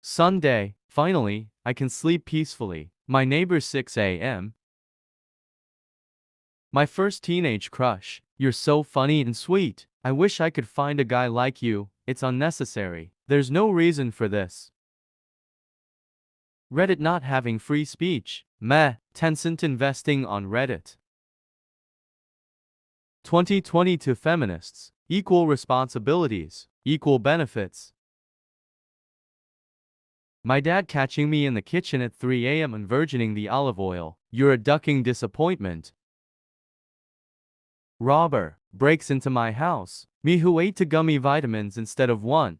Sunday, finally, I can sleep peacefully. My neighbor's 6 a.m. My first teenage crush. You're so funny and sweet. I wish I could find a guy like you. It's unnecessary. There's no reason for this. Reddit not having free speech. Meh. Tencent investing on Reddit. 2022 feminists. Equal responsibilities. Equal benefits. My dad catching me in the kitchen at 3 a.m. unvirgining the olive oil. You're a ducking disappointment. Robber breaks into my house. Me who ate 2 gummy vitamins instead of 1.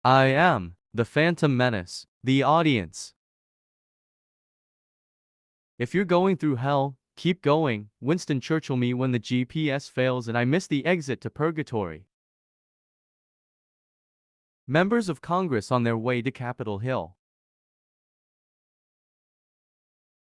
I am the Phantom Menace. The audience. If you're going through hell, keep going. Winston Churchill. Me when the GPS fails and I miss the exit to purgatory. Members of Congress on their way to Capitol Hill.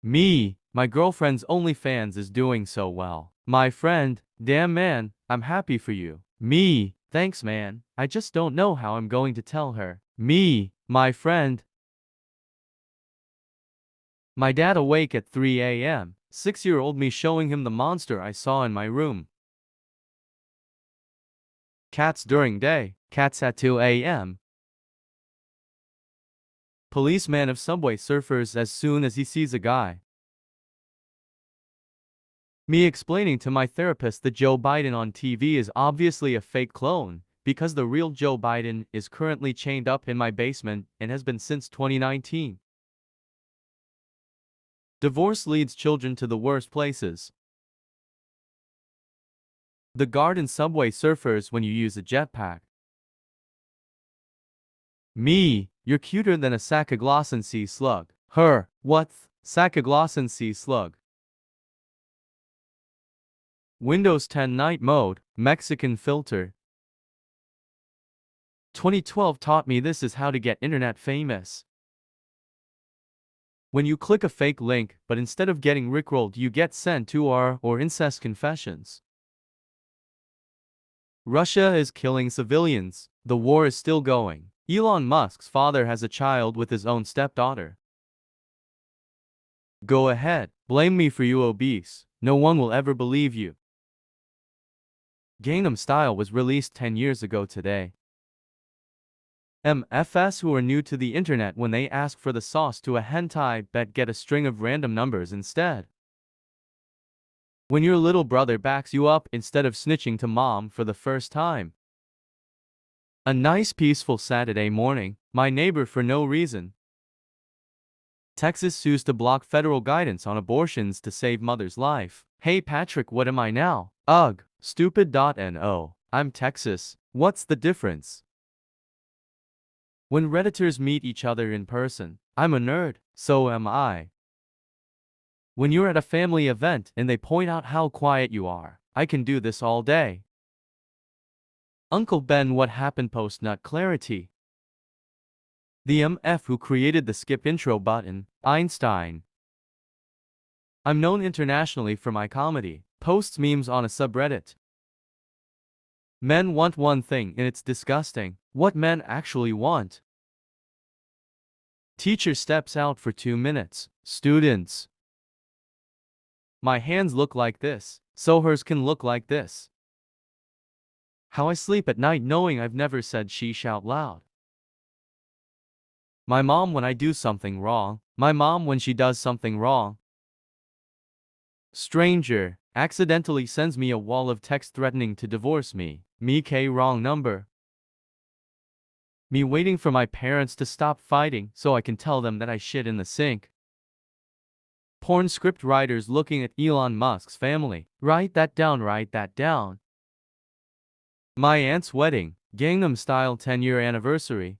Me, my girlfriend's OnlyFans is doing so well. My friend, damn man, I'm happy for you. Me, thanks man, I just don't know how I'm going to tell her. Me, my friend. My dad awake at 3 a.m., 6-year-old me showing him the monster I saw in my room. Cats during day, cats at 2 a.m. Policeman of subway surfers as soon as he sees a guy. Me explaining to my therapist that Joe Biden on TV is obviously a fake clone, because the real Joe Biden is currently chained up in my basement and has been since 2019. Divorce leads children to the worst places. The garden subway surfers when you use a jetpack. Me, you're cuter than a Sacaglossan sea slug. Her, what's Sacaglossan sea slug? Windows 10 night mode, Mexican filter. 2012 taught me this is how to get internet famous. When you click a fake link, but instead of getting rickrolled you get sent to R or incest confessions. Russia is killing civilians. The war is still going. Elon Musk's father has a child with his own stepdaughter. Go ahead, blame me for you obese. No one will ever believe you. Gangnam Style was released 10 years ago today. MFs who are new to the internet when they ask for the sauce to a hentai bet get a string of random numbers instead. When your little brother backs you up instead of snitching to mom for the first time. A nice peaceful Saturday morning, my neighbor for no reason. Texas sues to block federal guidance on abortions to save mother's life. Hey Patrick, what am I now? Ugh, stupid.no. I'm Texas. What's the difference? When Redditors meet each other in person, I'm a nerd, so am I. When you're at a family event and they point out how quiet you are, I can do this all day. Uncle Ben, what happened post nut clarity? The MF who created the skip intro button, Einstein. I'm known internationally for my comedy, posts memes on a subreddit. Men want one thing and it's disgusting. What men actually want. Teacher steps out for 2 minutes. Students. My hands look like this, so hers can look like this. How I sleep at night knowing I've never said sheesh out loud. My mom when I do something wrong. My mom when she does something wrong. Stranger accidentally sends me a wall of text threatening to divorce me. Me K wrong number. Me waiting for my parents to stop fighting so I can tell them that I shit in the sink. Porn script writers looking at Elon Musk's family. Write that down, write that down. My aunt's wedding, Gangnam Style 10-year anniversary.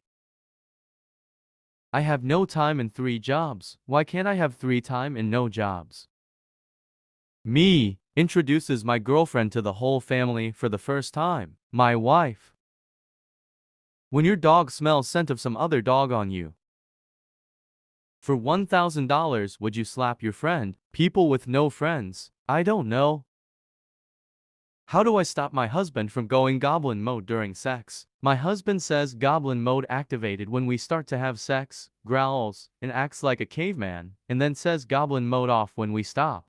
I have no time and 3 jobs. Why can't I have 3 time and no jobs? Me introduces my girlfriend to the whole family for the first time. My wife. When your dog smells scent of some other dog on you. For $1,000 would you slap your friend? People with no friends. I don't know. How do I stop my husband from going goblin mode during sex? My husband says goblin mode activated when we start to have sex, growls, and acts like a caveman, and then says goblin mode off when we stop.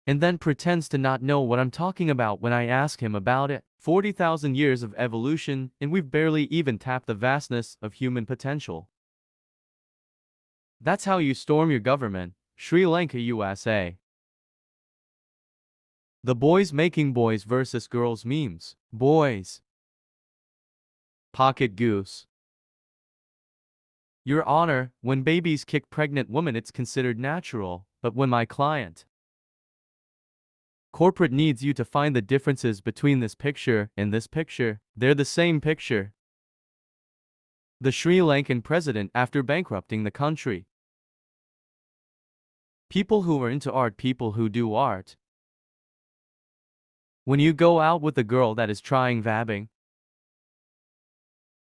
And then pretends to not know what I'm talking about when I ask him about it. 40,000 years of evolution, and we've barely even tapped the vastness of human potential. That's how you storm your government, Sri Lanka, USA. The boys making boys versus girls memes. Boys. Pocket goose. Your Honor, when babies kick pregnant women it's considered natural, but when my client corporate needs you to find the differences between this picture and this picture, they're the same picture. The Sri Lankan president after bankrupting the country. People who are into art, people who do art. When you go out with a girl that is trying vabbing,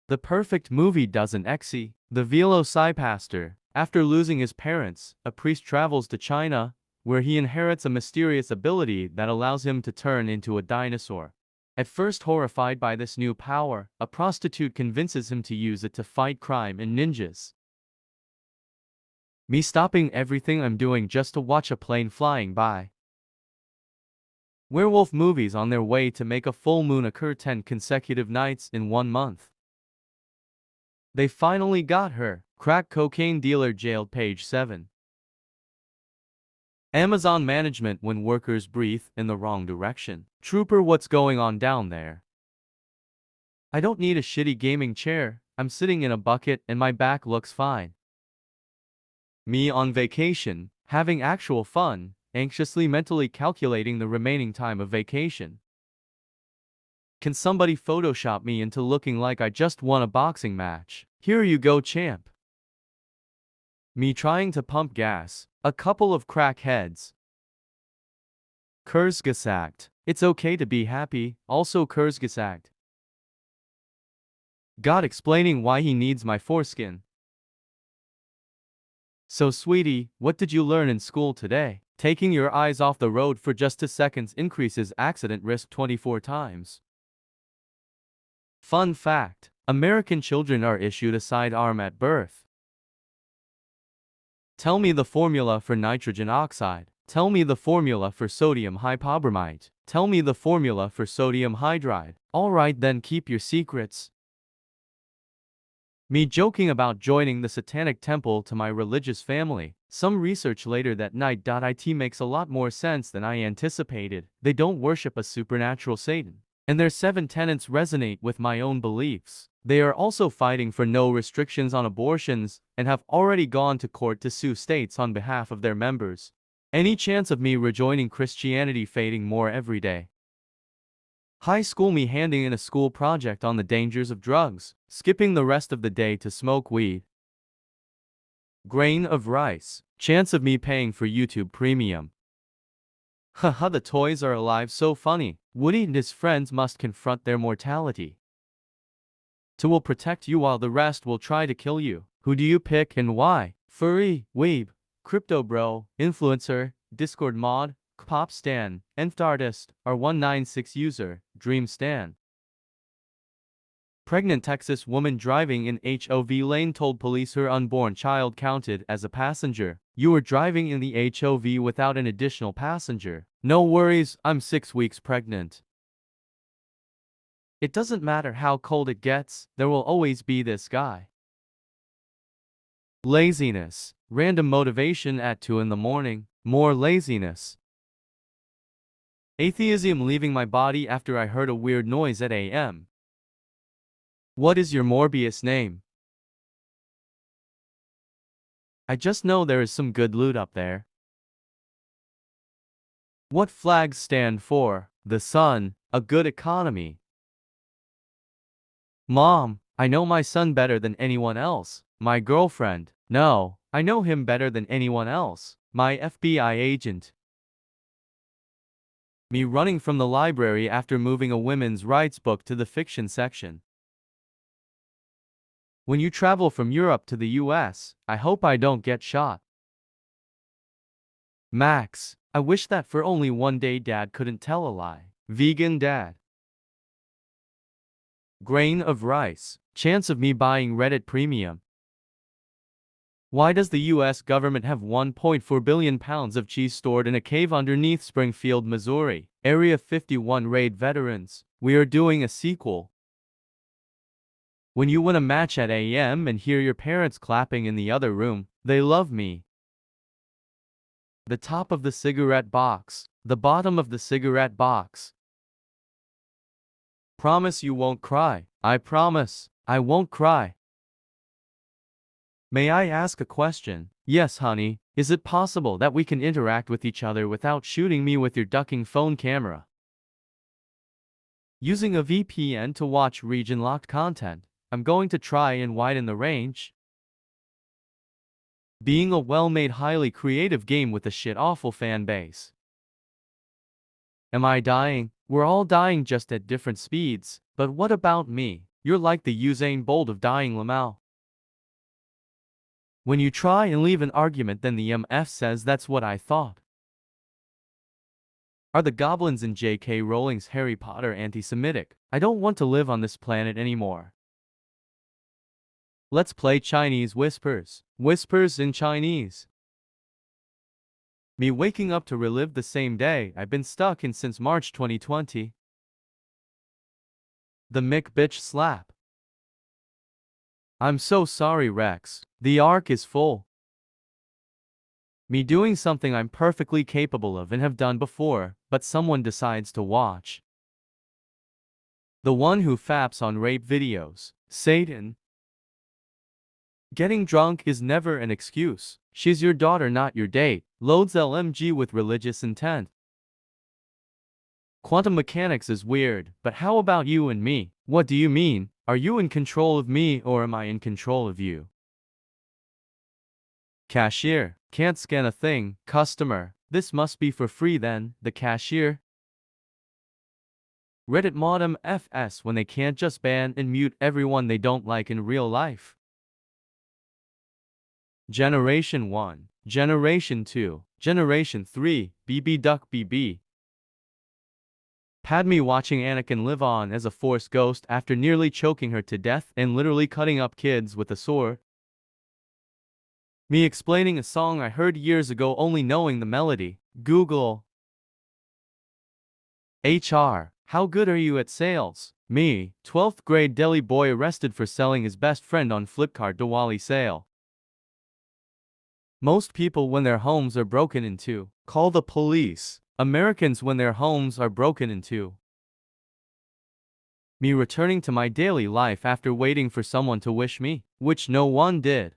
the perfect movie doesn't exist. The Velo Sai pastor, after losing his parents, a priest travels to China, where he inherits a mysterious ability that allows him to turn into a dinosaur. At first horrified by this new power, a prostitute convinces him to use it to fight crime and ninjas. Me stopping everything I'm doing just to watch a plane flying by. Werewolf movies on their way to make a full moon occur 10 consecutive nights in 1 month. They finally got her. Crack cocaine dealer jailed. Page 7. Amazon management when workers breathe in the wrong direction. Trooper, what's going on down there? I don't need a shitty gaming chair. I'm sitting in a bucket and my back looks fine. Me on vacation, having actual fun, anxiously mentally calculating the remaining time of vacation. Can somebody Photoshop me into looking like I just won a boxing match? Here you go, champ. Me trying to pump gas. A couple of crackheads. Kurzgesagt. It's okay to be happy, also Kurzgesagt. God explaining why he needs my foreskin. So sweetie, what did you learn in school today? Taking your eyes off the road for just 2 seconds increases accident risk 24 times. Fun fact. American children are issued a sidearm at birth. Tell me the formula for nitrogen oxide. Tell me the formula for sodium hypobromite. Tell me the formula for sodium hydride. Alright then, keep your secrets. Me joking about joining the satanic temple to my religious family. Some research later that night. It makes a lot more sense than I anticipated. They don't worship a supernatural Satan. And their 7 tenets resonate with my own beliefs. They are also fighting for no restrictions on abortions, and have already gone to court to sue states on behalf of their members. Any chance of me rejoining Christianity fading more every day. High school me handing in a school project on the dangers of drugs, skipping the rest of the day to smoke weed. Grain of rice. Chance of me paying for YouTube Premium. Haha, the toys are alive, so funny. Woody and his friends must confront their mortality. Two will protect you while the rest will try to kill you. Who do you pick and why? Furry, weeb, crypto bro, influencer, Discord mod, pop stan, nth artist, R196 user, dream stan. Pregnant Texas woman driving in HOV lane told police her unborn child counted as a passenger. You were driving in the HOV without an additional passenger. No worries, I'm 6 weeks pregnant. It doesn't matter how cold it gets, there will always be this guy. Laziness. Random motivation at 2 in the morning. More laziness. Atheism leaving my body after I heard a weird noise at AM. What is your Morbius name? I just know there is some good loot up there. What flags stand for? The sun, a good economy. Mom, I know my son better than anyone else. My girlfriend, no, I know him better than anyone else. My FBI agent. Me running from the library after moving a women's rights book to the fiction section. When you travel from Europe to the US, I hope I don't get shot. Max, I wish that for only one day Dad couldn't tell a lie. Vegan dad. Grain of rice. Chance of me buying Reddit Premium. Why does the US government have 1.4 billion pounds of cheese stored in a cave underneath Springfield, Missouri? Area 51 raid veterans. We are doing a sequel. When you win a match at AM and hear your parents clapping in the other room, they love me. The top of the cigarette box. The bottom of the cigarette box. Promise you won't cry. I promise, I won't cry. May I ask a question? Yes, honey. Is it possible that we can interact with each other without shooting me with your ducking phone camera? Using a VPN to watch region-locked content. I'm going to try and widen the range. Being a well-made, highly creative game with a shit-awful fan base. Am I dying? We're all dying just at different speeds. But what about me? You're like the Usain Bolt of dying Lamau. When you try and leave an argument, then the MF says that's what I thought. Are the goblins in J.K. Rowling's Harry Potter anti-Semitic? I don't want to live on this planet anymore. Let's play Chinese whispers. Whispers in Chinese. Me waking up to relive the same day I've been stuck in since March 2020. The Mick bitch slap. I'm so sorry, Rex. The arc is full. Me doing something I'm perfectly capable of and have done before, but someone decides to watch. The one who faps on rape videos. Satan. Getting drunk is never an excuse. She's your daughter, not your date. Loads LMG with religious intent. Quantum mechanics is weird, but how about you and me? What do you mean? Are you in control of me or am I in control of you? Cashier. Can't scan a thing. Customer. This must be for free then. The cashier. Reddit modem FS when they can't just ban and mute everyone they don't like in real life. Generation 1, Generation 2, Generation 3, BB Duck BB. Padme watching Anakin live on as a Force ghost after nearly choking her to death and literally cutting up kids with a sword. Me explaining a song I heard years ago only knowing the melody. Google. HR. How good are you at sales? Me, 12th grade Delhi boy arrested for selling his best friend on Flipkart Diwali sale. Most people when their homes are broken into, call the police. Americans when their homes are broken into. Me returning to my daily life after waiting for someone to wish me, which no one did.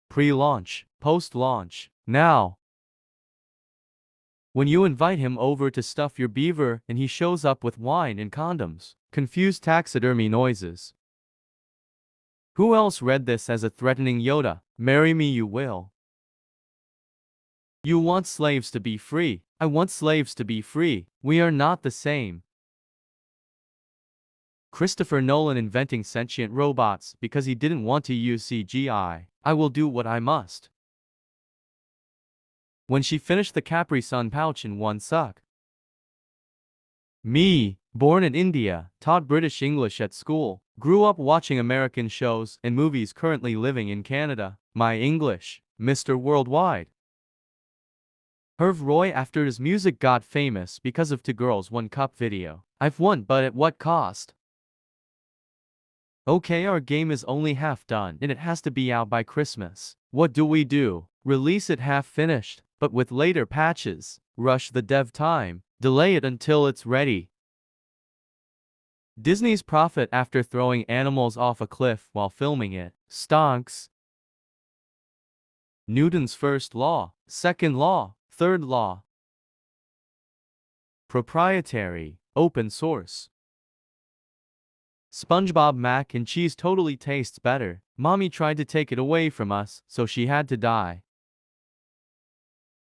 Pre-launch, post-launch, now. When you invite him over to stuff your beaver and he shows up with wine and condoms. Confused taxidermy noises. Who else read this as a threatening Yoda? Marry me you will. You want slaves to be free. I want slaves to be free. We are not the same. Christopher Nolan inventing sentient robots because he didn't want to use CGI. I will do what I must. When she finished the Capri Sun pouch in one suck. Me, born in India, taught British English at school, grew up watching American shows and movies, currently living in Canada. My English, Mr. Worldwide. Herv Roy after his music got famous because of Two Girls One Cup video. I've won, but at what cost? Okay, our game is only half done and it has to be out by Christmas. What do we do? Release it half finished, but with later patches. Rush the dev time. Delay it until it's ready. Disney's profit after throwing animals off a cliff while filming it. Stonks. Newton's first law, second law, third law. Proprietary, open source. SpongeBob mac and cheese totally tastes better. Mommy tried to take it away from us, so she had to die.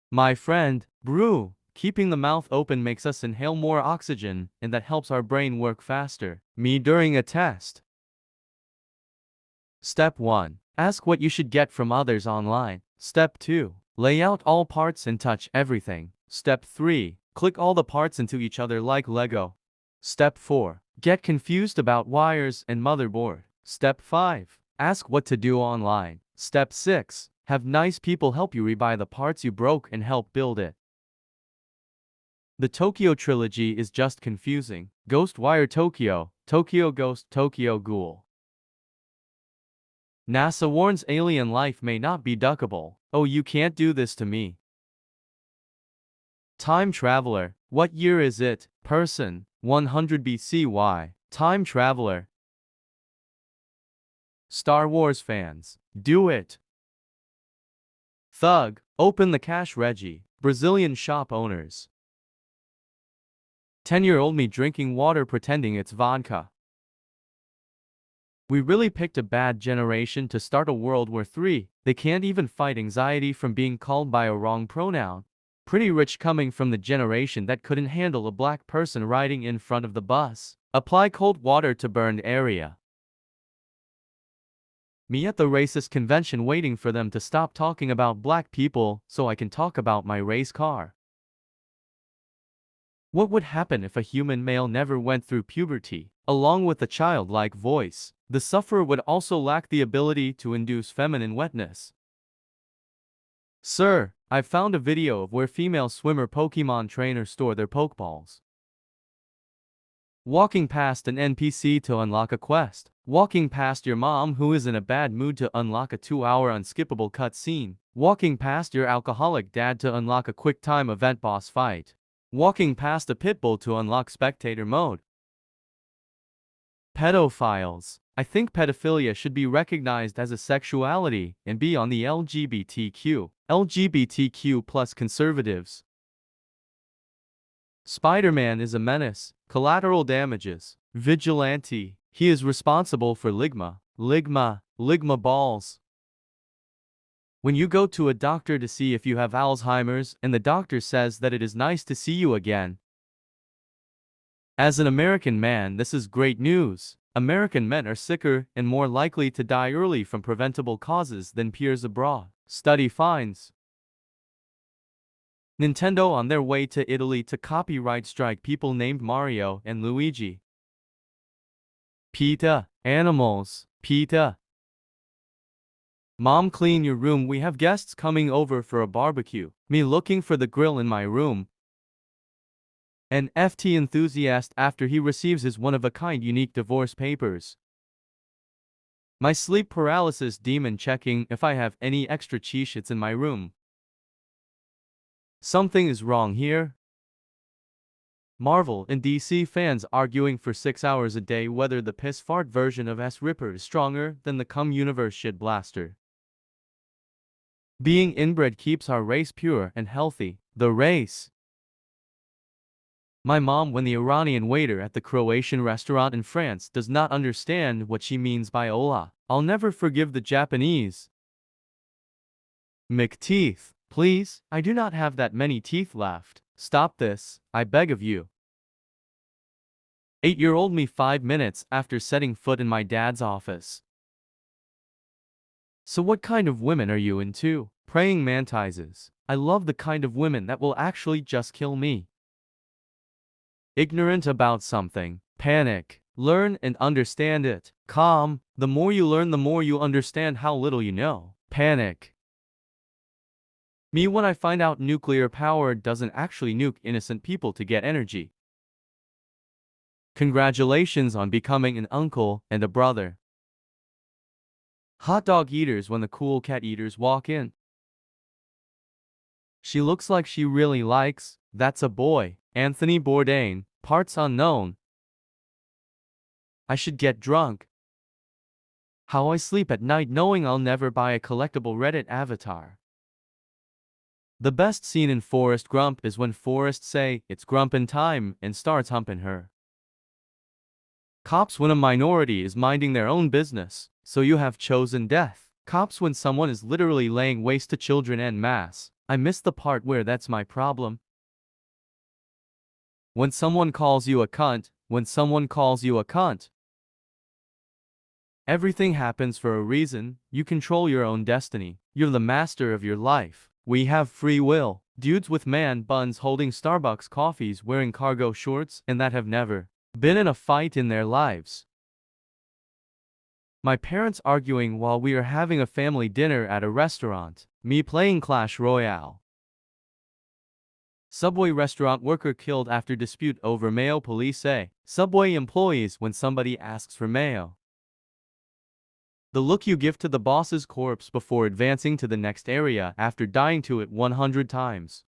My friend, brew. Keeping the mouth open makes us inhale more oxygen, and that helps our brain work faster. Me during a test. Step 1. Ask what you should get from others online. Step 2. Lay out all parts and touch everything. Step 3. Click all the parts into each other like Lego. Step 4. Get confused about wires and motherboard. Step 5. Ask what to do online. Step 6. Have nice people help you rebuy the parts you broke and help build it. The Tokyo trilogy is just confusing. Ghost Wire Tokyo, Tokyo Ghost, Tokyo Ghoul. NASA warns alien life may not be duckable. Oh, you can't do this to me. Time Traveler. What year is it? Person. 100 BC. Why? Time Traveler. Star Wars fans. Do it. Thug. Open the cash Reggie. Brazilian shop owners. 10-year-old me drinking water pretending it's vodka. We really picked a bad generation to start a World War III. They can't even fight anxiety from being called by a wrong pronoun. Pretty rich coming from the generation that couldn't handle a black person riding in front of the bus. Apply cold water to burned area. Me at the racist convention waiting for them to stop talking about black people so I can talk about my race car. What would happen if a human male never went through puberty? Along with a childlike voice, the sufferer would also lack the ability to induce feminine wetness. Sir, I've found a video of where female swimmer Pokemon trainers store their Pokeballs. Walking past an NPC to unlock a quest. Walking past your mom who is in a bad mood to unlock a 2-hour unskippable cutscene. Walking past your alcoholic dad to unlock a quick-time event boss fight. Walking past a pitbull to unlock spectator mode. Pedophiles. I think pedophilia should be recognized as a sexuality and be on the LGBTQ plus conservatives. Spider-Man is a menace. Collateral damages. Vigilante. He is responsible for Ligma balls. When you go to a doctor to see if you have Alzheimer's and the doctor says that it is nice to see you again. As an American man, this is great news. American men are sicker and more likely to die early from preventable causes than peers abroad. Study finds. Nintendo on their way to Italy to copyright strike people named Mario and Luigi. PETA. Animals. PETA. Mom, clean your room, we have guests coming over for a barbecue. Me looking for the grill in my room. An FT enthusiast after he receives his one-of-a-kind unique divorce papers. My sleep paralysis demon checking if I have any extra cheez-its in my room. Something is wrong here. Marvel and DC fans arguing for 6 hours a day whether the piss-fart version of S-Ripper is stronger than the cum universe shit blaster. Being inbred keeps our race pure and healthy. The race. My mom, when the Iranian waiter at the Croatian restaurant in France does not understand what she means by hola, I'll never forgive the Japanese. McTeeth. Please, I do not have that many teeth left. Stop this, I beg of you. 8-year-old me 5 minutes after setting foot in my dad's office. So what kind of women are you into? Praying mantises. I love the kind of women that will actually just kill me. Ignorant about something. Panic. Learn and understand it. Calm. The more you learn, the more you understand how little you know. Panic. Me when I find out nuclear power doesn't actually nuke innocent people to get energy. Congratulations on becoming an uncle and a brother. Hot dog eaters when the cool cat eaters walk in. She looks like she really likes, that's a boy. Anthony Bourdain, parts unknown. I should get drunk. How I sleep at night knowing I'll never buy a collectible Reddit avatar. The best scene in Forrest Gump is when Forrest say, "It's grumpin' time," and starts humping her. Cops when a minority is minding their own business, so you have chosen death. Cops when someone is literally laying waste to children en masse. I missed the part where that's my problem. When someone calls you a cunt, when someone calls you a cunt. Everything happens for a reason. You control your own destiny. You're the master of your life. We have free will. Dudes with man buns holding Starbucks coffees wearing cargo shorts and that have never been in a fight in their lives. My parents arguing while we are having a family dinner at a restaurant. Me playing Clash Royale. Subway restaurant worker killed after dispute over mayo. Police say Subway employees when somebody asks for mayo. The look you give to the boss's corpse before advancing to the next area after dying to it 100 times.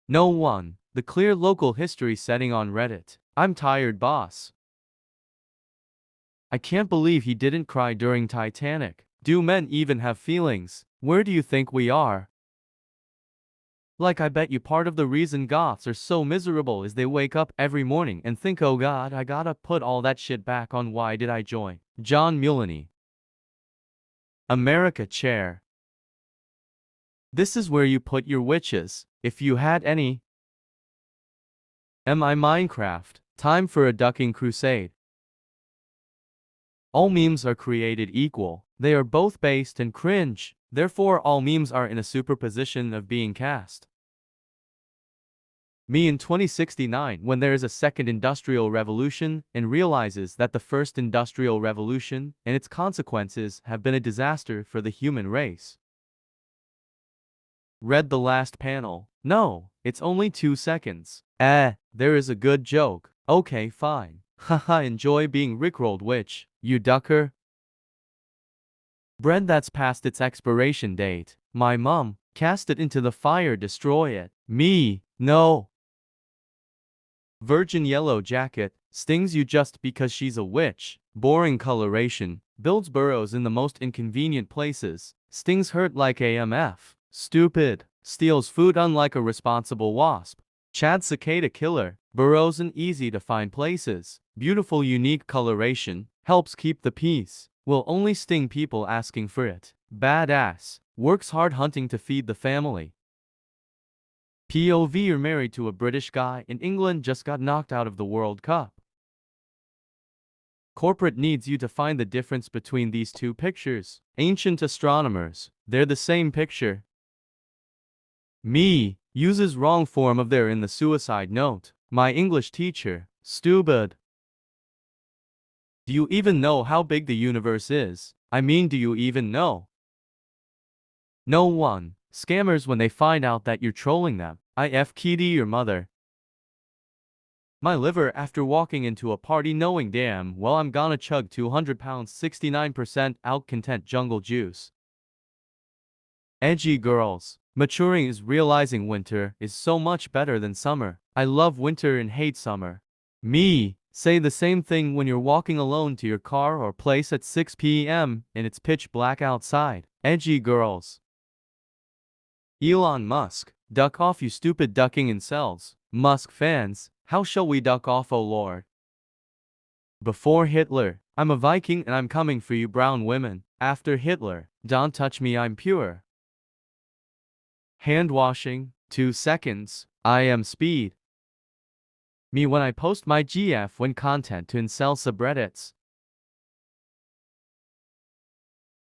No one. The clear local history setting on Reddit. I'm tired, boss. I can't believe he didn't cry during Titanic. Do men even have feelings? Where do you think we are? Like, I bet you part of the reason goths are so miserable is they wake up every morning and think, oh god, I gotta put all that shit back on. Why did I join? John Mulaney. America chair. This is where you put your witches, if you had any. Am I Minecraft? Time for a ducking crusade. All memes are created equal. They are both based and cringe. Therefore, all memes are in a superposition of being cast. Me in 2069 when there is a second industrial revolution and realizes that the first industrial revolution and its consequences have been a disaster for the human race. Read the last panel. No, it's only 2 seconds. There is a good joke. Okay, fine. Haha, enjoy being rickrolled, witch, you ducker. Bread that's past its expiration date. My mom, cast it into the fire, destroy it. Me, no. Virgin yellow jacket, stings you just because she's a witch. Boring coloration, builds burrows in the most inconvenient places. Stings hurt like AMF. Stupid, steals food unlike a responsible wasp. Chad cicada killer, burrows in easy to find places. Beautiful unique coloration, helps keep the peace. Will only sting people asking for it. Badass, works hard hunting to feed the family. POV, you're married to a British guy and England just got knocked out of the World Cup. Corporate needs you to find the difference between these two pictures. Ancient astronomers, they're the same picture. Me, uses wrong form of there in the suicide note. My English teacher, stupid. Do you even know how big the universe is? I mean, do you even know? No one. Scammers when they find out that you're trolling them. IF kitty your mother. My liver after walking into a party knowing damn well I'm gonna chug 200 pounds 69% out content jungle juice. Edgy girls. Maturing is realizing winter is so much better than summer. I love winter and hate summer. Me. Say the same thing when you're walking alone to your car or place at 6 p.m. and it's pitch black outside. Edgy girls. Elon Musk. Duck off, you stupid ducking incels. Musk fans, how shall we duck off, oh Lord? Before Hitler. I'm a Viking and I'm coming for you brown women. After Hitler. Don't touch me, I'm pure. Hand washing. 2 seconds. I am speed. Me when I post my GF when content to incel subreddits.